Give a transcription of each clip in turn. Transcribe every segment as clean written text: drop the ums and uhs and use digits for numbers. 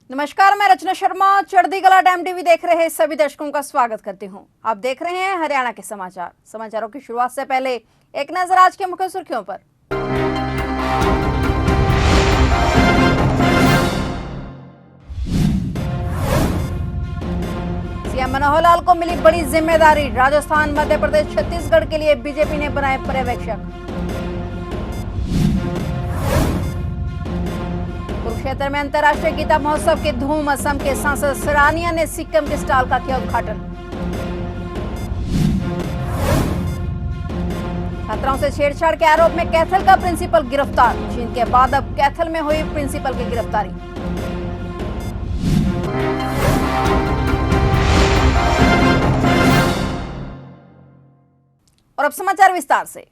नमस्कार, मैं रचना शर्मा चढ़ती कला टाइम टीवी देख रहे सभी दर्शकों का स्वागत करती हूं। आप देख रहे हैं हरियाणा के समाचारों की शुरुआत से पहले एक नजर आज के मुख्य सुर्खियों पर। सीएम मनोहर लाल को मिली बड़ी जिम्मेदारी। राजस्थान, मध्य प्रदेश, छत्तीसगढ़ के लिए बीजेपी ने बनाए पर्यवेक्षक। कुरुक्षेत्र में अंतर्राष्ट्रीय गीता महोत्सव की धूम। असम के सांसद सरानिया ने सिक्किम के स्टॉल का किया उद्घाटन। छात्राओं से छेड़छाड़ के आरोप में कैथल का प्रिंसिपल गिरफ्तार। चीन के बाद अब कैथल में हुई प्रिंसिपल की गिरफ्तारी। और अब समाचार विस्तार से।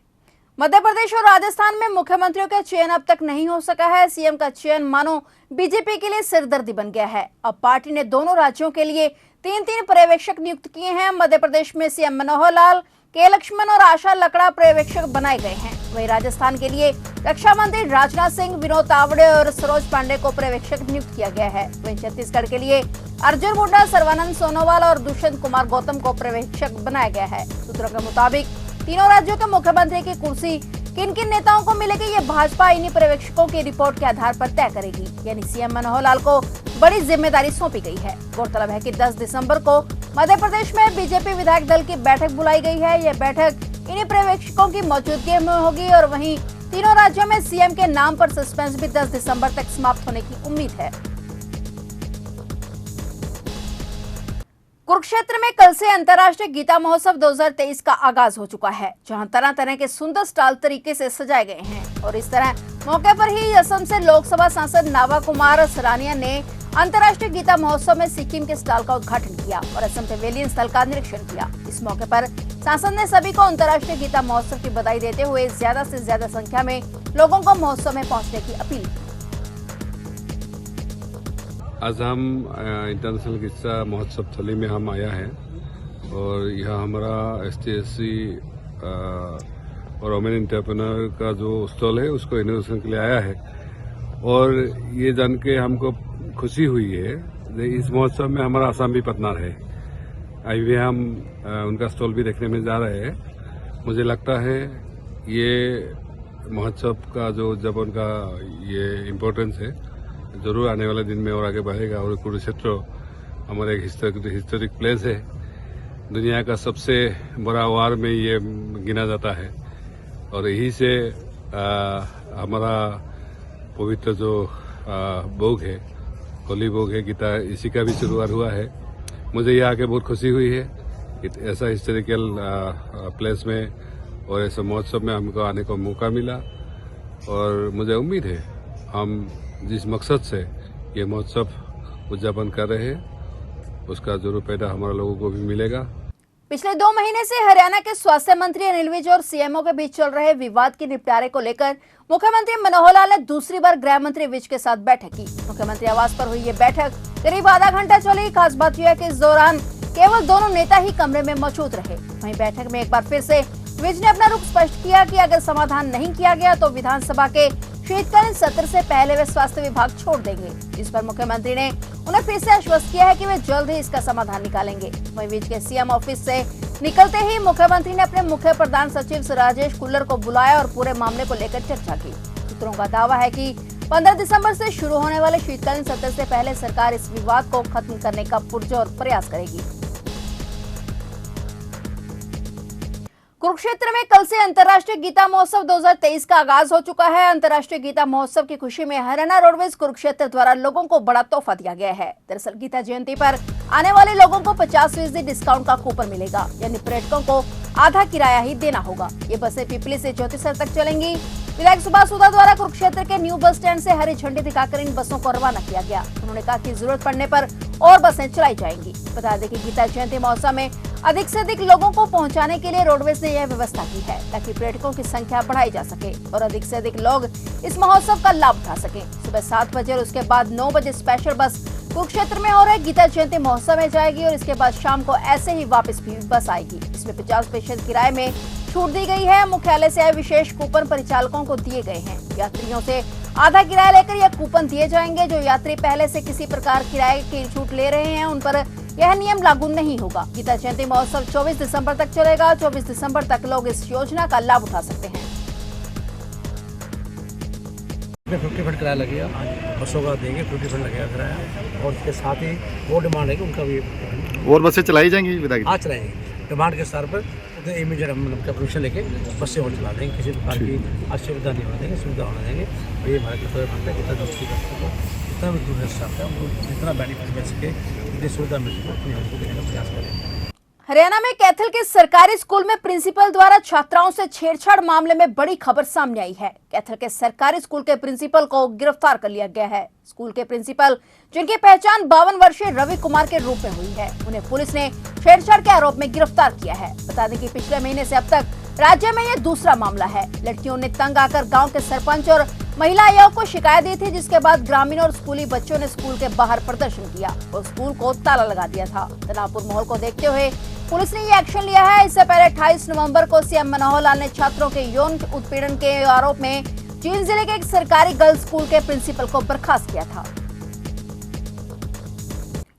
मध्य प्रदेश और राजस्थान में मुख्यमंत्रियों का चयन अब तक नहीं हो सका है। सीएम का चयन मानो बीजेपी के लिए सिरदर्दी बन गया है। अब पार्टी ने दोनों राज्यों के लिए तीन पर्यवेक्षक नियुक्त किए हैं। मध्य प्रदेश में सीएम मनोहर लाल, के लक्ष्मण और आशा लकड़ा पर्यवेक्षक बनाए गए हैं। वहीं राजस्थान के लिए रक्षा मंत्री राजनाथ सिंह, विनोद तावड़े और सरोज पांडे को पर्यवेक्षक नियुक्त किया गया है। वहीं छत्तीसगढ़ के लिए अर्जुन मुंडा, सर्वानंद सोनोवाल और दुष्यंत कुमार गौतम को पर्यवेक्षक बनाया गया है। सूत्रों के मुताबिक तीनों राज्यों के मुख्यमंत्री की कुर्सी किन किन नेताओं को मिलेगी, ये भाजपा इन्हीं पर्यवेक्षकों की रिपोर्ट के आधार पर तय करेगी। यानी सीएम मनोहर लाल को बड़ी जिम्मेदारी सौंपी गई है। गौरतलब है कि 10 दिसंबर को मध्य प्रदेश में बीजेपी विधायक दल की बैठक बुलाई गई है। यह बैठक इन्हीं पर्यवेक्षकों की मौजूदगी में होगी और वहीं तीनों राज्यों में सीएम के नाम पर सस्पेंस भी 10 दिसंबर तक समाप्त होने की उम्मीद है। कुरुक्षेत्र में कल से अंतर्राष्ट्रीय गीता महोत्सव 2023 का आगाज हो चुका है, जहां तरह तरह के सुंदर स्टॉल तरीके से सजाए गए हैं। और इस तरह मौके पर ही असम से लोकसभा सांसद नावा कुमार सरानिया ने अंतर्राष्ट्रीय गीता महोत्सव में सिक्किम के स्टॉल का उद्घाटन किया और असम पेवेलियन स्थल का निरीक्षण किया। इस मौके पर सांसद ने सभी को अंतर्राष्ट्रीय गीता महोत्सव की बधाई देते हुए ज्यादा से ज्यादा संख्या में लोगों को महोत्सव में पहुँचने की अपील की। आज हम इंटरनेशनल गीता महोत्सव थली में हम आया है और यह हमारा ST/SC और वोमेन एंटरप्रेन्योर का जो स्टॉल है उसको इनोवेशन के लिए आया है। और ये जान के हमको खुशी हुई है इस महोत्सव में हमारा आसाम भी पार्टनर है। अभी भी हम उनका स्टॉल भी देखने में जा रहे हैं। मुझे लगता है ये महोत्सव का जो जब उनका ये इम्पोर्टेंस है जरूर आने वाले दिन में और आगे बढ़ेगा। और कुरुक्षेत्र हमारा एक हिस्टोरिक प्लेस है। दुनिया का सबसे बड़ा वार में ये गिना जाता है और यही से हमारा पवित्र जो भोग है, होली भोग है गीता, इसी का भी शुरुआत हुआ है। मुझे यहाँ आके बहुत खुशी हुई है ऐसा हिस्टोरिकल प्लेस में और ऐसे महोत्सव में हमको आने का मौका मिला। और मुझे उम्मीद है हम जिस मकसद से ये महोत्सव उद्यापन कर रहे हैं उसका जरूर फायदा हमारे लोगों को भी मिलेगा। पिछले 2 महीने से हरियाणा के स्वास्थ्य मंत्री अनिल विज और सीएमओ के बीच चल रहे विवाद के निपटारे को लेकर मुख्यमंत्री मनोहर लाल ने दूसरी बार गृह मंत्री विज के साथ बैठक की। मुख्यमंत्री आवास पर हुई ये बैठक करीब आधा घंटा चली। खास बात यह है कि इस दौरान केवल दोनों नेता ही कमरे में मौजूद रहे। वहीं बैठक में एक बार फिर से विज ने अपना रुख स्पष्ट किया कि अगर समाधान नहीं किया गया तो विधानसभा के शीतकालीन सत्र से पहले वे स्वास्थ्य विभाग छोड़ देंगे। जिस पर मुख्यमंत्री ने उन्हें फिर से आश्वस्त किया है कि वे जल्द ही इसका समाधान निकालेंगे। वहीं विज के सीएम ऑफिस से निकलते ही मुख्यमंत्री ने अपने मुख्य प्रधान सचिव राजेश कुल्लर को बुलाया और पूरे मामले को लेकर चर्चा की। सूत्रों का दावा है कि 15 दिसंबर से शुरू होने वाले शीतकालीन सत्र से पहले सरकार इस विवाद को खत्म करने का पुरजोर प्रयास करेगी। कुरुक्षेत्र में कल से अंतर्राष्ट्रीय गीता महोत्सव 2023 का आगाज हो चुका है। अंतर्राष्ट्रीय गीता महोत्सव की खुशी में हरियाणा रोडवेज कुरुक्षेत्र द्वारा लोगों को बड़ा तोहफा दिया गया है। दरअसल गीता जयंती पर आने वाले लोगों को 50% डिस्काउंट का कूपन मिलेगा, यानी पर्यटकों को आधा किराया ही देना होगा। ये बसें पिपली से ज्योतिसर तक चलेंगी। विधायक सुभाष सुधा द्वारा कुरुक्षेत्र के न्यू बस स्टैंड से हरी झंडी दिखाकर इन बसों को रवाना किया गया। उन्होंने कहा कि जरूरत पड़ने पर और बसें चलाई जाएंगी। बता दें कि गीता जयंती महोत्सव में अधिक से अधिक लोगों को पहुंचाने के लिए रोडवेज ने यह व्यवस्था की है ताकि पर्यटकों की संख्या बढ़ाई जा सके और अधिक से अधिक लोग इस महोत्सव का लाभ उठा सकें। सुबह 7 बजे और उसके बाद 9 बजे स्पेशल बस कुरुक्षेत्र में हो रहे गीता जयंती महोत्सव में जाएगी और इसके बाद शाम को ऐसे ही वापस भी बस आएगी। इसमें 50% किराए में छूट दी गई है। मुख्यालय से आए विशेष कूपन परिचालकों को दिए गए हैं। यात्रियों से आधा किराया लेकर यह कूपन दिए जाएंगे। जो यात्री पहले से किसी प्रकार किराए की छूट ले रहे हैं उन पर यह नियम लागू नहीं होगा। गीता जयंती महोत्सव 24 दिसंबर तक चलेगा। 24 दिसंबर तक लोग इस योजना का लाभ उठा सकते हैं। 50 फंड किराया लगेगा, बसों का देंगे 50 फंड लगेगा किराया, और इसके साथ ही वो डिमांड है कि उनका भी और बसें चलाई जाएंगी विधायक? आज चलाएंगे। डिमांड के स्तर पर इमीडिएट हम उनका परमिशन लेके बसें और चला देंगे। किसी प्रकार की असुविधा नहीं होने देंगे, सुविधा होने देंगे। और ये हमारे कर्तव्य बनता है, जितना दोस्ती कर सको, जितना भी दूर सकता है उनको जितना बेनिफिट मिल सके, जितनी सुविधा मिल सके उतनी हमको देने का प्रयास करें। हरियाणा में कैथल के सरकारी स्कूल में प्रिंसिपल द्वारा छात्राओं से छेड़छाड़ मामले में बड़ी खबर सामने आई है। कैथल के सरकारी स्कूल के प्रिंसिपल को गिरफ्तार कर लिया गया है। स्कूल के प्रिंसिपल, जिनकी पहचान 52 वर्षीय रवि कुमार के रूप में हुई है, उन्हें पुलिस ने छेड़छाड़ के आरोप में गिरफ्तार किया है। बता दें कि पिछले महीने से अब तक राज्य में यह दूसरा मामला है। लड़कियों ने तंग आकर गाँव के सरपंच और महिला आयोग को शिकायत दी थी, जिसके बाद ग्रामीणों और स्कूली बच्चों ने स्कूल के बाहर प्रदर्शन किया और स्कूल को ताला लगा दिया था। तनावपूर्ण माहौल को देखते हुए पुलिस ने ये एक्शन लिया है। इससे पहले 28 नवंबर को सीएम मनोहर लाल ने छात्रों के यौन उत्पीड़न के आरोप में जींद जिले के एक सरकारी गर्ल्स स्कूल के प्रिंसिपल को बर्खास्त किया था।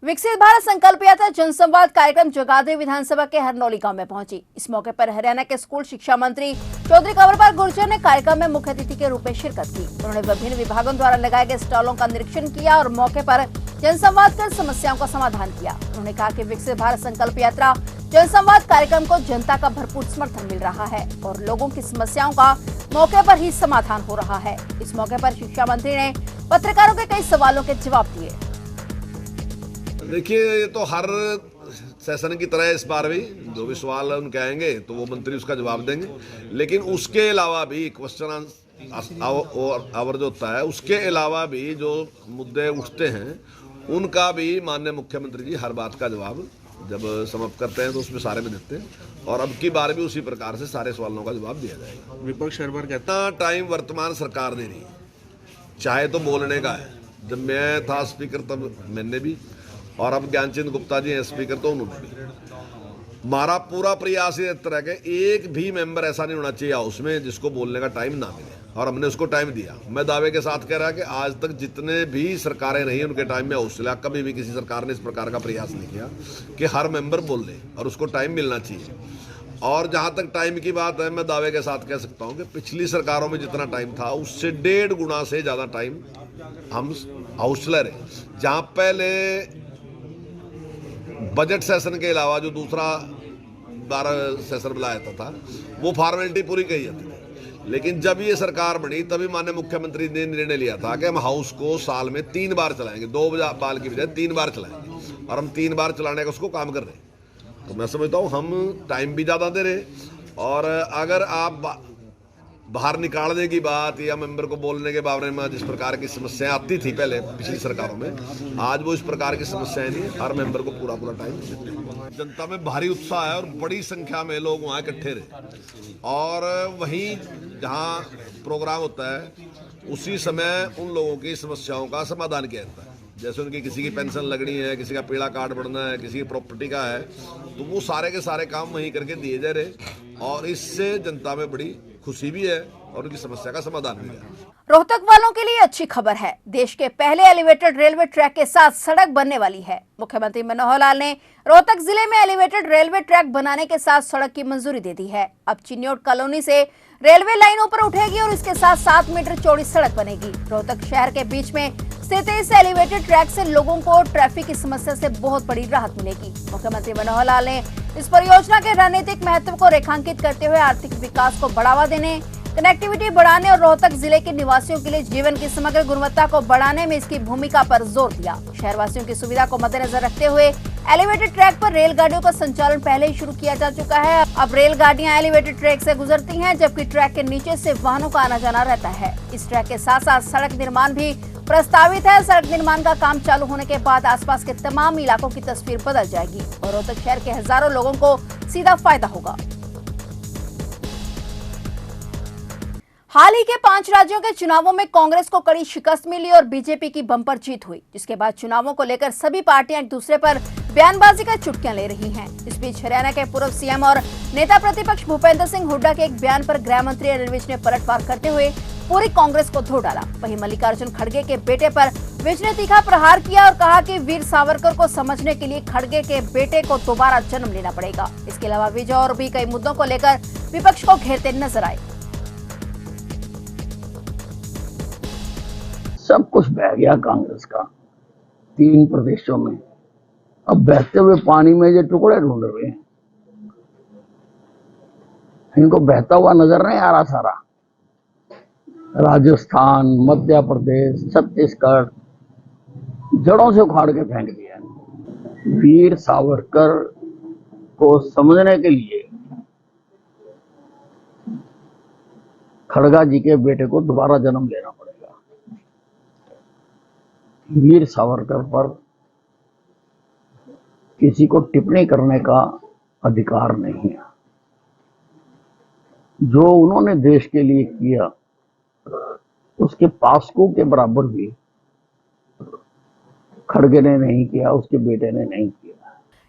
विकसित भारत संकल्प यात्रा जनसंवाद कार्यक्रम जगाधरी विधानसभा के हरनौली गांव में पहुंची। इस मौके पर हरियाणा के स्कूल शिक्षा मंत्री चौधरी कंवरपाल गुर्जर ने कार्यक्रम में मुख्य अतिथि के रूप में शिरकत की। उन्होंने विभिन्न विभागों द्वारा लगाए गए स्टॉलों का निरीक्षण किया और मौके पर जनसंवाद कर समस्याओं का समाधान किया। उन्होंने कहा कि विकसित भारत संकल्प यात्रा जनसंवाद कार्यक्रम को जनता का भरपूर समर्थन मिल रहा है और लोगों की समस्याओं का मौके पर ही समाधान हो रहा है। इस मौके पर शिक्षा मंत्री ने पत्रकारों के कई सवालों के जवाब दिए। देखिए, ये तो हर सेशन की तरह इस बार भी जो भी सवाल उनके आएंगे तो वो मंत्री उसका जवाब देंगे, लेकिन उसके अलावा भी क्वेश्चन आवर जो होता है, उसके अलावा भी जो मुद्दे उठते हैं उनका भी माननीय मुख्यमंत्री जी हर बात का जवाब जब समाप्त करते हैं तो उसमें सारे में देते हैं और अब की बार भी उसी प्रकार से सारे सवालों का जवाब दिया जाएगा। विपक्ष हर बार कहता इतना टाइम वर्तमान सरकार दे रही है, चाहे तो बोलने का है। जब मैं था स्पीकर तब मैंने भी, और अब ज्ञानचंद गुप्ता जी हैं स्पीकर तो उन्होंने भी। हमारा पूरा प्रयास इस तरह के एक भी मेंबर ऐसा नहीं होना चाहिए उसमें जिसको बोलने का टाइम ना मिले, और हमने उसको टाइम दिया। मैं दावे के साथ कह रहा कि आज तक जितने भी सरकारें रही उनके टाइम में हौसला कभी भी किसी सरकार ने इस प्रकार का प्रयास नहीं किया कि हर मेंबर बोल ले, और उसको टाइम मिलना चाहिए। और जहाँ तक टाइम की बात है, मैं दावे के साथ कह सकता हूँ कि पिछली सरकारों में जितना टाइम था उससे 1.5 गुना से ज़्यादा टाइम हम हौसला रहे। जहाँ पहले बजट सेशन के अलावा जो दूसरा 12 सेशन बुलाया था वो फॉर्मेलिटी पूरी की जाती थी, लेकिन जब ये सरकार बनी तभी माननीय मुख्यमंत्री ने निर्णय लिया था कि हम हाउस को साल में 3 बार चलाएंगे, 2 बार की बजाय 3 बार चलाएंगे, और हम 3 बार चलाने का उसको काम कर रहे हैं। तो मैं समझता हूँ हम टाइम भी ज़्यादा दे रहे, और अगर आप बाहर निकालने की बात या मेंबर को बोलने के बारे में जिस प्रकार की समस्याएं आती थी पहले पिछली सरकारों में, आज वो इस प्रकार की समस्याएं नहीं, हर मेंबर को पूरा टाइम देते हैं। जनता में भारी उत्साह है और बड़ी संख्या में लोग वहाँ इकट्ठे रहे, और वहीं जहाँ प्रोग्राम होता है उसी समय उन लोगों की समस्याओं का समाधान किया जाता है। जैसे उनकी किसी की पेंशन लगनी है, किसी का पीला कार्ड बढ़ना है, किसी की प्रॉपर्टी का है, तो वो सारे के सारे काम वहीं करके दिए जा रहे, और इससे जनता में बड़ी खुशी भी है और उनकी समस्या का समाधान भी है। रोहतक वालों के लिए अच्छी खबर है। देश के पहले एलिवेटेड रेलवे ट्रैक के साथ सड़क बनने वाली है। मुख्यमंत्री मनोहर लाल ने रोहतक जिले में एलिवेटेड रेलवे ट्रैक बनाने के साथ सड़क की मंजूरी दे दी है। अब चिन्योट कॉलोनी से रेलवे लाइन ऊपर उठेगी और इसके साथ 7 मीटर चौड़ी सड़क बनेगी। रोहतक शहर के बीच में स्थित इस एलिवेटेड ट्रैक से लोगों को ट्रैफिक की समस्या से बहुत बड़ी राहत मिलेगी। मुख्यमंत्री मनोहर लाल ने इस परियोजना के रणनीतिक महत्व को रेखांकित करते हुए आर्थिक विकास को बढ़ावा देने, कनेक्टिविटी बढ़ाने और रोहतक जिले के निवासियों के लिए जीवन की समग्र गुणवत्ता को बढ़ाने में इसकी भूमिका पर जोर दिया। शहरवासियों की सुविधा को मद्देनजर रखते हुए एलिवेटेड ट्रैक पर रेलगाड़ियों का संचालन पहले ही शुरू किया जा चुका है। अब रेलगाड़ियां एलिवेटेड ट्रैक से गुजरती हैं, जबकि ट्रैक के नीचे से वाहनों का आना जाना रहता है। इस ट्रैक के साथ साथ सड़क निर्माण भी प्रस्तावित है। सड़क निर्माण का काम चालू होने के बाद आसपास के तमाम इलाकों की तस्वीर बदल जाएगी और रोहतक शहर के हजारों लोगों को सीधा फायदा होगा। हाल ही के 5 राज्यों के चुनावों में कांग्रेस को कड़ी शिकस्त मिली और बीजेपी की बम्पर जीत हुई, जिसके बाद चुनावों को लेकर सभी पार्टियां एक दूसरे पर बयानबाजी का चुटकियां ले रही हैं। इस बीच हरियाणा के पूर्व सीएम और नेता प्रतिपक्ष भूपेंद्र सिंह हुड्डा के एक बयान पर गृह मंत्री अनिल विज ने पलटवार करते हुए पूरी कांग्रेस को धो डाला। वहीं मल्लिकार्जुन खड़गे के बेटे पर विज ने तीखा प्रहार किया और कहा कि वीर सावरकर को समझने के लिए खड़गे के बेटे को दोबारा जन्म लेना पड़ेगा। इसके अलावा विज और भी कई मुद्दों को लेकर विपक्ष को घेरते नजर आए। सब कुछ बह गया कांग्रेस का 3 प्रदेशों में। अब बहते हुए पानी में ये टुकड़े ढूंढ रहे हैं। इनको बहता हुआ नजर नहीं आ रहा सारा। राजस्थान, मध्य प्रदेश, छत्तीसगढ़ जड़ों से उखाड़ के फेंक दिया। वीर सावरकर को समझने के लिए खड़गा जी के बेटे को दोबारा जन्म लेना पड़ेगा। वीर सावरकर पर किसी को टिप्पणी करने का अधिकार नहीं है। जो उन्होंने देश के लिए किया उसके पासकों के बराबर भी खड़गे ने नहीं किया, उसके बेटे ने नहीं किया।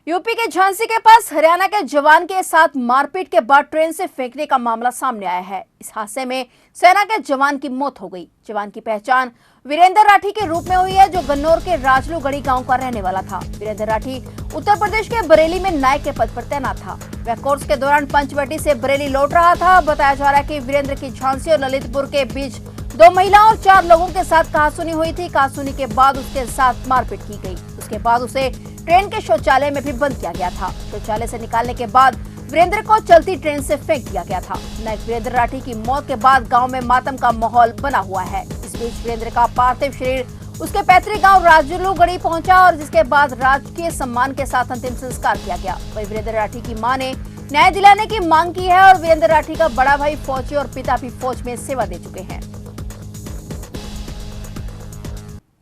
यूपी के झांसी के पास हरियाणा के जवान के साथ मारपीट के बाद ट्रेन से फेंकने का मामला सामने आया है। इस हादसे में सेना के जवान की मौत हो गई। जवान की पहचान वीरेंद्र राठी के रूप में हुई है, जो गन्नौर के राजलू गढ़ी गांव का रहने वाला था। वीरेंद्र राठी उत्तर प्रदेश के बरेली में नायक के पद पर तैनात था। वह कोर्स के दौरान पंचवटी से बरेली लौट रहा था। बताया जा रहा है कि वीरेंद्र की झांसी और ललितपुर के बीच 2 महिलाओं और 4 लोगों के साथ कहासुनी हुई थी। कहासुनी के बाद उसके साथ मारपीट की गई। उसके बाद उसे ट्रेन के शौचालय में भी बंद किया गया था। शौचालय से निकालने के बाद वीरेंद्र को चलती ट्रेन से फेंक दिया गया था। नायक वीरेंद्र राठी की मौत के बाद गांव में मातम का माहौल बना हुआ है। इस बीच वीरेंद्र का पार्थिव शरीर उसके पैतृक गांव राजलूगढ़ी पहुंचा और जिसके बाद राजकीय सम्मान के साथ अंतिम संस्कार किया गया। वहीं वीरेंद्र राठी की मां ने न्याय दिलाने की मांग की है और वीरेंद्र राठी का बड़ा भाई फौजी और पिता भी फौज में सेवा दे चुके हैं।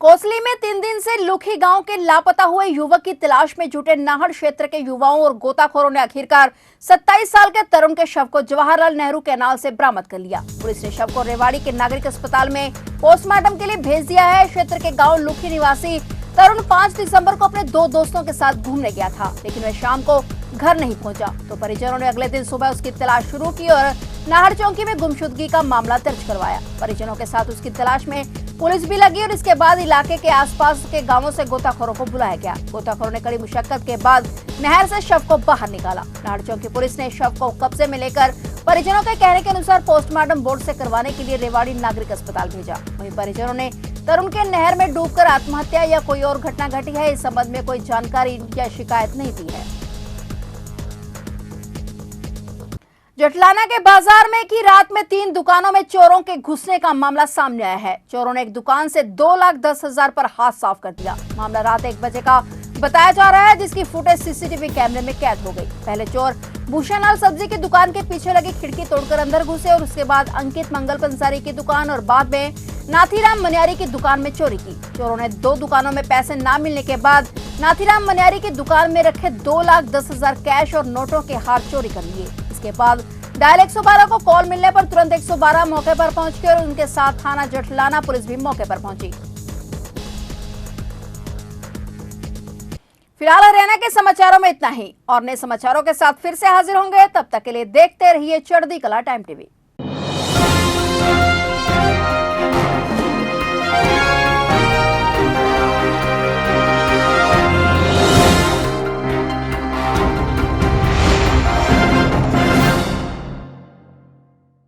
कोसली में 3 दिन से लुखी गांव के लापता हुए युवक की तलाश में जुटे नाहर क्षेत्र के युवाओं और गोताखोरों ने आखिरकार 27 साल के तरुण के शव को जवाहरलाल नेहरू कैनाल से बरामद कर लिया। पुलिस ने शव को रेवाड़ी के नागरिक अस्पताल में पोस्टमार्टम के लिए भेज दिया है। क्षेत्र के गांव लुखी निवासी तरुण 5 दिसंबर को अपने 2 दोस्तों के साथ घूमने गया था, लेकिन वह शाम को घर नहीं पहुंचा तो परिजनों ने अगले दिन सुबह उसकी तलाश शुरू की और नाहर चौकी में गुमशुदगी का मामला दर्ज करवाया। परिजनों के साथ उसकी तलाश में पुलिस भी लगी और इसके बाद इलाके के आसपास के गांवों से गोताखोरों को बुलाया गया। गोताखोरों ने कड़ी मुशक्कत के बाद नहर से शव को बाहर निकाला। नाहर चौकी पुलिस ने शव को कब्जे में लेकर परिजनों के कहने के अनुसार पोस्टमार्टम बोर्ड से करवाने के लिए रेवाड़ी नागरिक अस्पताल भेजा। वहीं परिजनों ने तरुण के नहर में डूबकर आत्महत्या या कोई और घटना घटी है इस संबंध में कोई जानकारी या शिकायत नहीं दी है। जटलाना के बाजार में की रात में 3 दुकानों में चोरों के घुसने का मामला सामने आया है। चोरों ने एक दुकान से 2,10,000 पर हाथ साफ कर दिया। मामला रात 1 बजे का बताया जा रहा है, जिसकी फुटेज सीसीटीवी कैमरे में कैद हो गई। पहले चोर भूषणलाल सब्जी की दुकान के पीछे लगी खिड़की तोड़कर अंदर घुसे और उसके बाद अंकित मंगल पंसारी की दुकान और बाद में नाथीराम मनियारी की दुकान में चोरी की। चोरों ने 2 दुकानों में पैसे न मिलने के बाद नाथीराम मनियारी की दुकान में रखे 2,10,000 कैश और नोटों के हार चोरी कर लिए। इसके बाद डायल 112 को कॉल मिलने पर तुरंत 112 मौके पर पहुंच गई और उनके साथ थाना जटलाना पुलिस भी मौके पर पहुंची। फिलहाल हरियाणा के समाचारों में इतना ही और नए समाचारों के साथ फिर से हाजिर होंगे। तब तक के लिए देखते रहिए चढ़ती कला टाइम टीवी।